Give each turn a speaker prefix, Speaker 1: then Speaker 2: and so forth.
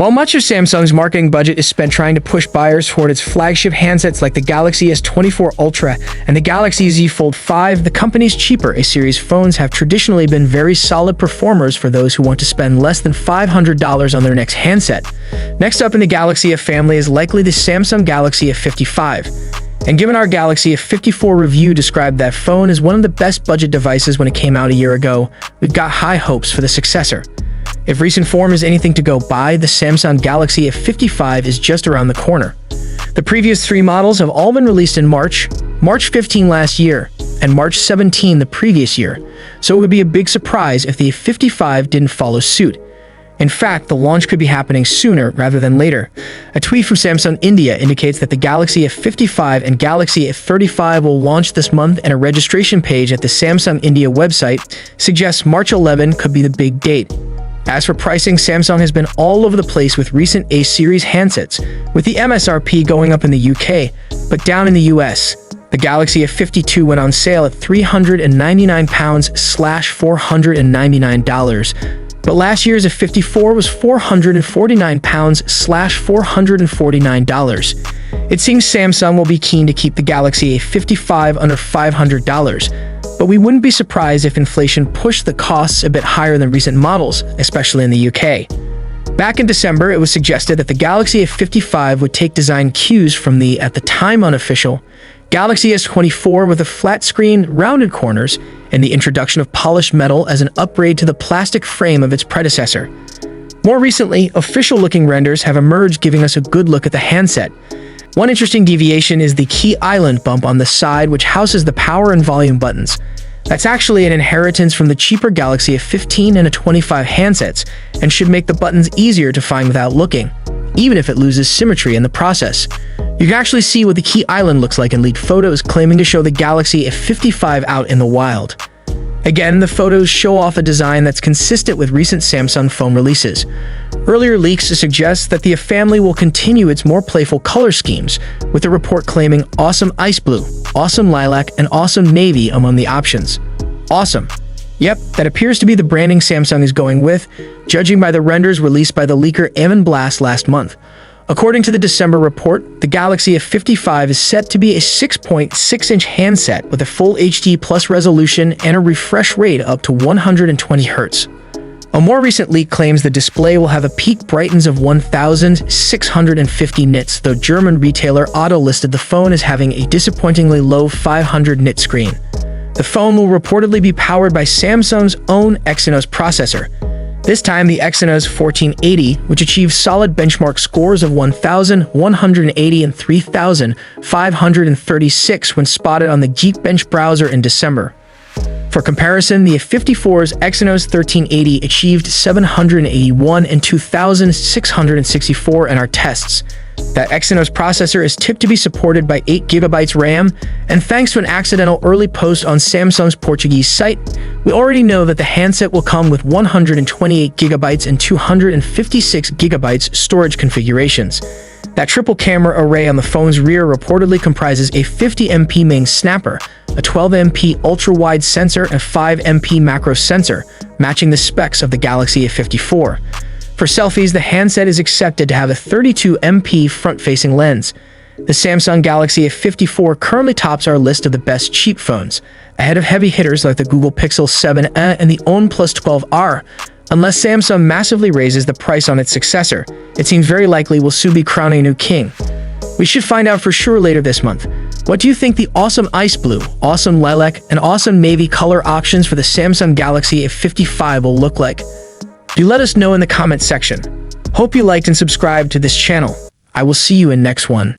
Speaker 1: While much of Samsung's marketing budget is spent trying to push buyers toward its flagship handsets like the Galaxy S24 Ultra and the Galaxy Z Fold 5, the company's cheaper A-series phones have traditionally been very solid performers for those who want to spend less than $500 on their next handset. Next up in the Galaxy F family is likely the Samsung Galaxy F55. And given our Galaxy F54 review described that phone as one of the best budget devices when it came out a year ago, we've got high hopes for the successor. If recent form is anything to go by, the Samsung Galaxy F55 is just around the corner. The previous three models have all been released in March 15 last year, and March 17 the previous year, so it would be a big surprise if the F55 didn't follow suit. In fact, the launch could be happening sooner rather than later. A tweet from Samsung India indicates that the Galaxy F55 and Galaxy F35 will launch this month, and a registration page at the Samsung India website suggests March 11 could be the big date. As for pricing, Samsung has been all over the place with recent A-series handsets, with the MSRP going up in the UK, but down in the US. The Galaxy F52 went on sale at £399/$499, but last year's F54 was £449/$449. It seems Samsung will be keen to keep the Galaxy A55 under $500, but we wouldn't be surprised if inflation pushed the costs a bit higher than recent models, especially in the UK. Back in December, it was suggested that the Galaxy F55 would take design cues from the, at the time unofficial, Galaxy S24 with a flat screen, rounded corners, and the introduction of polished metal as an upgrade to the plastic frame of its predecessor. More recently, official-looking renders have emerged, giving us a good look at the handset. One interesting deviation is the key island bump on the side, which houses the power and volume buttons. That's actually an inheritance from the cheaper Galaxy F15 and A25 handsets, and should make the buttons easier to find without looking, even if it loses symmetry in the process. You can actually see what the key island looks like in leaked photos claiming to show the Galaxy F55 out in the wild. Again, the photos show off a design that's consistent with recent Samsung phone releases. Earlier leaks suggest that the family will continue its more playful color schemes, with the report claiming Awesome Ice Blue, Awesome Lilac, and Awesome Navy among the options. Awesome. Yep, that appears to be the branding Samsung is going with, judging by the renders released by the leaker Ammon Blast last month. According to the December report, the Galaxy F55 is set to be a 6.6-inch handset with a full HD plus resolution and a refresh rate up to 120 Hz. A more recent leak claims the display will have a peak brightness of 1,650 nits, though German retailer Otto listed the phone as having a disappointingly low 500 nit screen. The phone will reportedly be powered by Samsung's own Exynos processor. This time, the Exynos 1480, which achieves solid benchmark scores of 1,180 and 3,536 when spotted on the Geekbench browser in December. For comparison, the F54's Exynos 1380 achieved 781 and 2,664 in our tests. That Exynos processor is tipped to be supported by 8GB RAM, and thanks to an accidental early post on Samsung's Portuguese site, we already know that the handset will come with 128GB and 256GB storage configurations. That triple camera array on the phone's rear reportedly comprises a 50MP main snapper, a 12MP ultra-wide sensor, and 5MP macro sensor, matching the specs of the Galaxy F54. For selfies, the handset is accepted to have a 32MP front-facing lens. The Samsung Galaxy F54 currently tops our list of the best cheap phones, ahead of heavy hitters like the Google Pixel 7a and the OnePlus 12R. Unless Samsung massively raises the price on its successor, it seems very likely we'll soon be crowning a new king. We should find out for sure later this month. What do you think the Awesome Ice Blue, Awesome Lilac, and Awesome Navy color options for the Samsung Galaxy F55 will look like? Do let us know in the comment section. Hope you liked and subscribed to this channel. I will see you in next one.